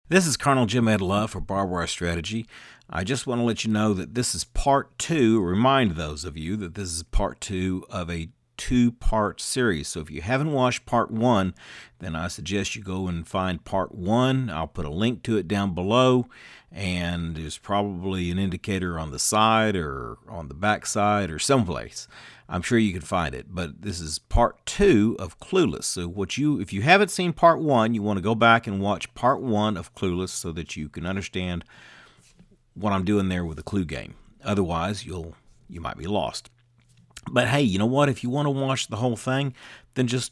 This is Colonel Jim Ed Love for BarbWire Strategy. I just want to let you know that this is part two, remind those of you that this is part two of a two-part series. So if you haven't watched part one, then I suggest you go and find part one. I'll put a link to it down below, and there's probably an indicator on the side or on the back side or someplace. I'm sure you can find it, but this is part two of Clueless. So if you haven't seen part one, you want to go back and watch part one of Clueless so that you can understand what I'm doing there with the clue game. Otherwise, you might be lost. But hey, you know what? If you want to watch the whole thing, then just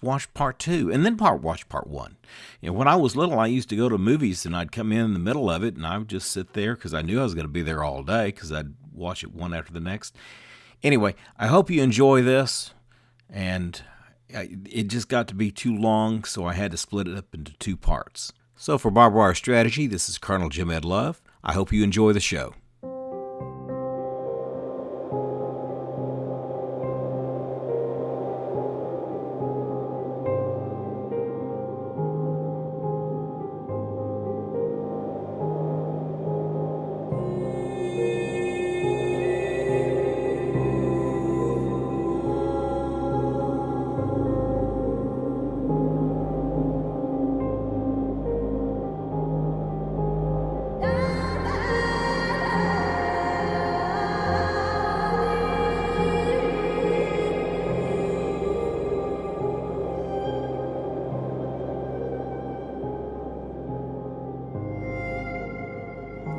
watch part two and then watch part one. When I was little, I used to go to movies and I'd come in the middle of it and I would just sit there because I knew I was going to be there all day because I'd watch it one after the next. Anyway, I hope you enjoy this, and it just got to be too long, so I had to split it up into two parts. So for BarbWire Strategy, this is Colonel Jim Ed Love. I hope you enjoy the show.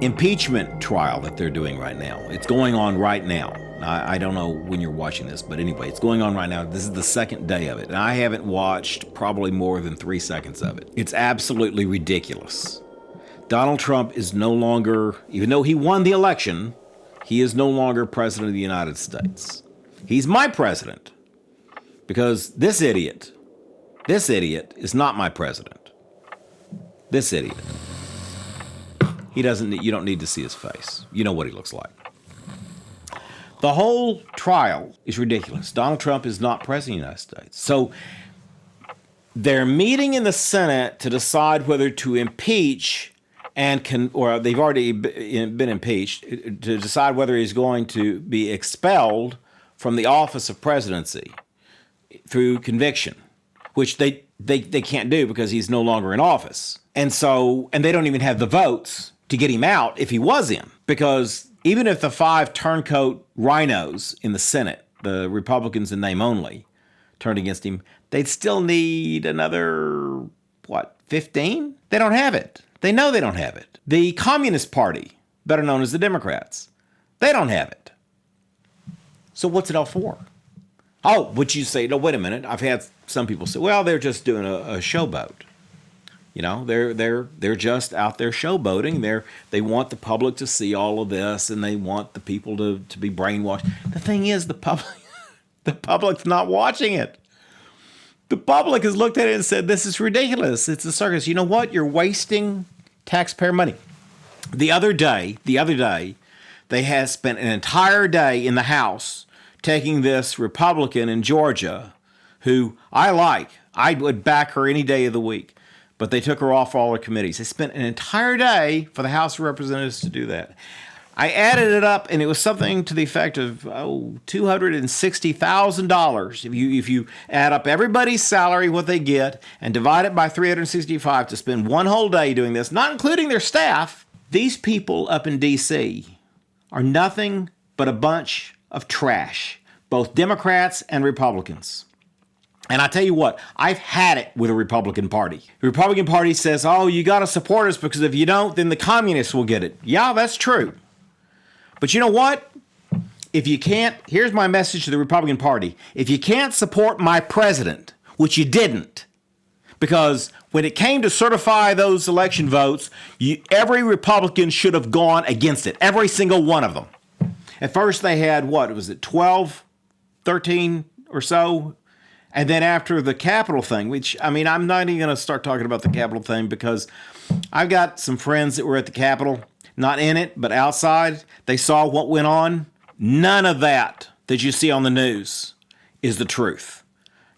Impeachment trial that they're doing right now. It's going on right now. I don't know when you're watching this, but anyway, it's going on right now. This is the second day of it, and I haven't watched probably more than 3 seconds of it. It's absolutely ridiculous. Donald Trump is no longer, even though he won the election, he is no longer president of the United States. He's my president because this idiot is not my president. This idiot. You don't need to see his face. You know what he looks like. The whole trial is ridiculous. Donald Trump is not president of the United States. So they're meeting in the Senate to decide whether to impeach or they've already been impeached, to decide whether he's going to be expelled from the office of presidency through conviction, which they can't do because he's no longer in office. And they don't even have the votes to get him out if he was in, because even if the 5 turncoat rhinos in the Senate, the Republicans in name only, turned against him, they'd still need another, 15? They don't have it. They know they don't have it. The Communist Party, better known as the Democrats, they don't have it. So what's it all for? Oh, would you say, no, wait a minute. I've had some people say, well, they're just doing a showboat. They're just out there showboating. They want the public to see all of this, and they want the people to be brainwashed. The thing is, the public's not watching it. The public has looked at it and said, this is ridiculous. It's a circus. You know what? You're wasting taxpayer money. The other day, they had spent an entire day in the House taking this Republican in Georgia, who I would back her any day of the week. But they took her off all her committees. They spent an entire day for the House of Representatives to do that. I added it up, and it was something to the effect of $260,000. If you add up everybody's salary, what they get, and divide it by 365 to spend one whole day doing this, not including their staff, these people up in D.C. are nothing but a bunch of trash, both Democrats and Republicans. And I tell you what, I've had it with the Republican Party. The Republican Party says, oh, you got to support us because if you don't, then the communists will get it. Yeah, that's true. But you know what? If you can't, here's my message to the Republican Party. If you can't support my president, which you didn't, because when it came to certify those election votes, every Republican should have gone against it, every single one of them. At first they had, 12, 13 or so? And then after the Capitol thing, which, I'm not even going to start talking about the Capitol thing because I've got some friends that were at the Capitol, not in it, but outside. They saw what went on. None of that you see on the news is the truth.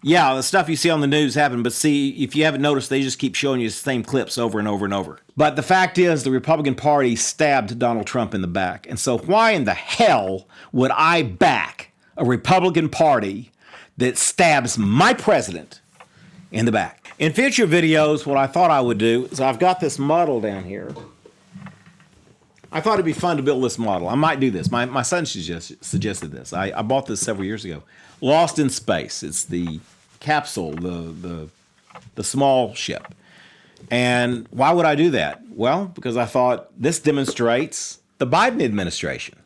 Yeah, the stuff you see on the news happened, but see, if you haven't noticed, they just keep showing you the same clips over and over and over. But the fact is, the Republican Party stabbed Donald Trump in the back. And so why in the hell would I back a Republican Party that stabs my president in the back? In future videos, what I thought I would do is I've got this model down here. I thought it'd be fun to build this model. I might do this. My son suggested this. I bought this several years ago. Lost in Space. It's the capsule, the small ship. And why would I do that? Well, because I thought this demonstrates the Biden administration,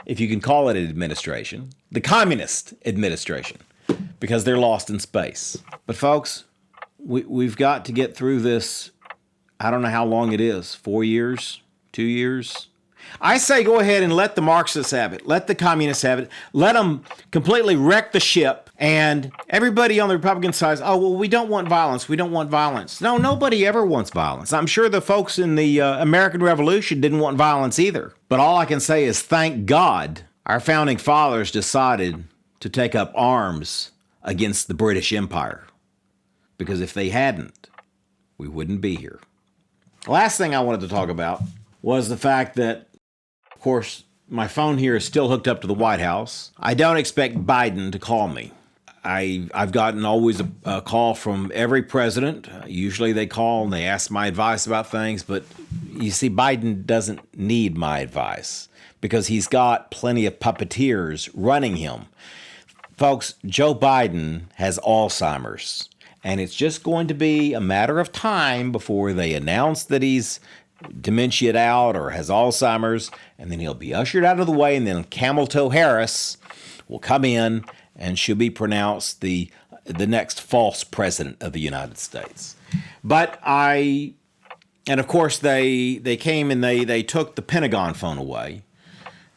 if you can call it an administration, the communist administration, because they're lost in space. But folks, we've got to get through this. I don't know how long it is, 4 years, 2 years. I say go ahead and let the Marxists have it. Let the communists have it. Let them completely wreck the ship. And everybody on the Republican side, oh, well, we don't want violence. We don't want violence. No, nobody ever wants violence. I'm sure the folks in the American Revolution didn't want violence either. But all I can say is thank God our founding fathers decided to take up arms against the British Empire. Because if they hadn't, we wouldn't be here. The last thing I wanted to talk about was the fact that, of course, my phone here is still hooked up to the White House. I don't expect Biden to call me. I've gotten always a call from every president. Usually they call and they ask my advice about things, but you see, Biden doesn't need my advice because he's got plenty of puppeteers running him. Folks, Joe Biden has Alzheimer's, and it's just going to be a matter of time before they announce that he's dementiaed out or has Alzheimer's, and then he'll be ushered out of the way, and then Camel Toe Harris will come in and she'll be pronounced the next false president of the United States. And of course they came and they took the Pentagon phone away,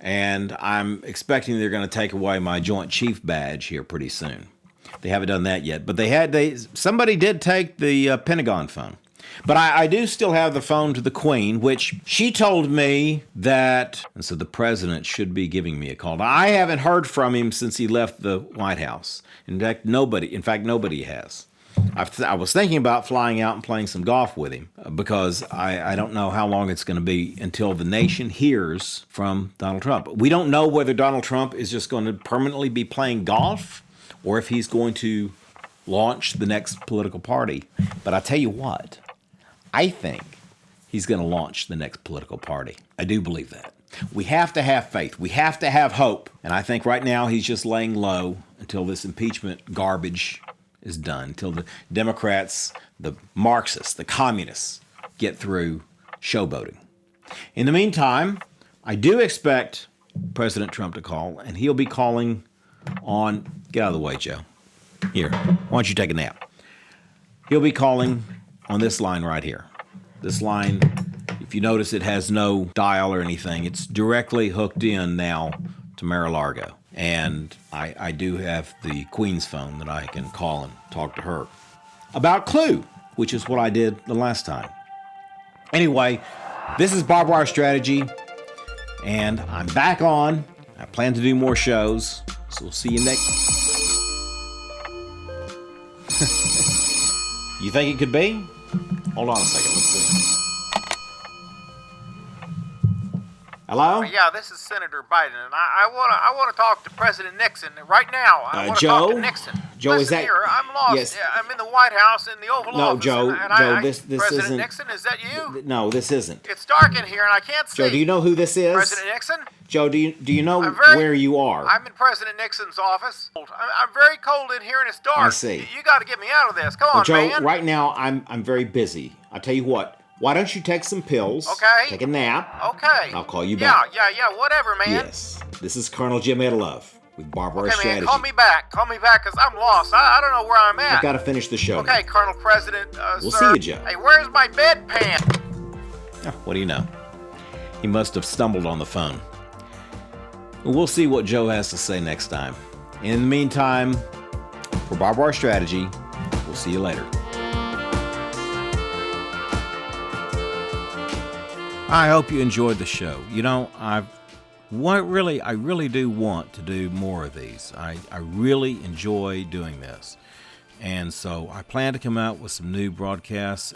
and I'm expecting they're going to take away my Joint Chief badge here pretty soon. They haven't done that yet, but somebody did take the Pentagon phone. But I do still have the phone to the Queen, which she told me that, and so the president should be giving me a call. Now, I haven't heard from him since he left the White House. In fact, nobody has. I was thinking about flying out and playing some golf with him because I don't know how long it's going to be until the nation hears from Donald Trump. We don't know whether Donald Trump is just going to permanently be playing golf or if he's going to launch the next political party. But I tell you what, I think he's going to launch the next political party. I do believe that. We have to have faith. We have to have hope. And I think right now he's just laying low until this impeachment garbage is done, until the Democrats, the Marxists, the communists get through showboating. In the meantime, I do expect President Trump to call, and he'll be calling on, get out of the way, Joe. Here, why don't you take a nap? He'll be calling on this line right here. This line, if you notice, it has no dial or anything. It's directly hooked in now to Mar-a-Lago. And I do have the Queen's phone that I can call and talk to her about Clue, which is what I did the last time. Anyway, this is BarbWire Strategy, and I'm back on. I plan to do more shows, so we'll see you next. You think it could be? Hold on a second, let's see. Hello? Yeah, this is Senator Biden, and I want to talk to President Nixon right now. I want to Joe? talk to Nixon. Joe, Listen is that... here, I'm lost. Yes. Yeah, I'm in the White House in the Oval Office. Joe, Joe, this President isn't... Nixon, is that you? No, this isn't. It's dark in here, and I can't see. Joe, do you know who this is? President Nixon? Joe, do you know where you are? I'm in President Nixon's office. I'm very cold in here, and it's dark. I see. You got to get me out of this. Come on, Joe, man. right now, I'm very busy. I'll tell you what. Why don't you take some pills? Okay. Take a nap. Okay. I'll call you back. Yeah, whatever, man. Yes. This is Colonel Jim Edelove with BarbWire Strategy. Man, call me back, because I'm lost. I don't know where I'm at. I've got to finish the show. Okay, Colonel President, We'll sir. see you, Joe. Hey, where's my bedpan? Oh, what do you know? He must have stumbled on the phone. We'll see what Joe has to say next time. In the meantime, for BarbWire Strategy, we'll see you later. I hope you enjoyed the show. You know, I really do want to do more of these. I really enjoy doing this. And so I plan to come out with some new broadcasts.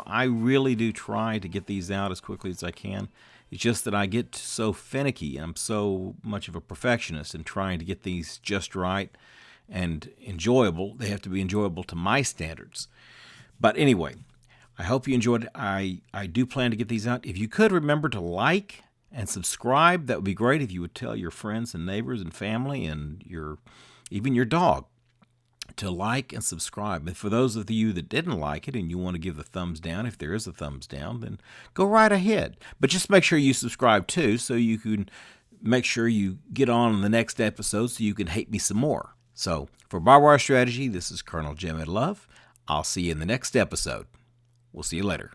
I really do try to get these out as quickly as I can. It's just that I get so finicky. I'm so much of a perfectionist in trying to get these just right and enjoyable. They have to be enjoyable to my standards. But anyway, I hope you enjoyed it. I do plan to get these out. If you could remember to like and subscribe, that would be great. If you would tell your friends and neighbors and family and even your dog to like and subscribe. And for those of you that didn't like it and you want to give the thumbs down, if there is a thumbs down, then go right ahead. But just make sure you subscribe too, so you can make sure you get on the next episode so you can hate me some more. So for BarbWire Strategy, this is Colonel Jim Ed Love. I'll see you in the next episode. We'll see you later.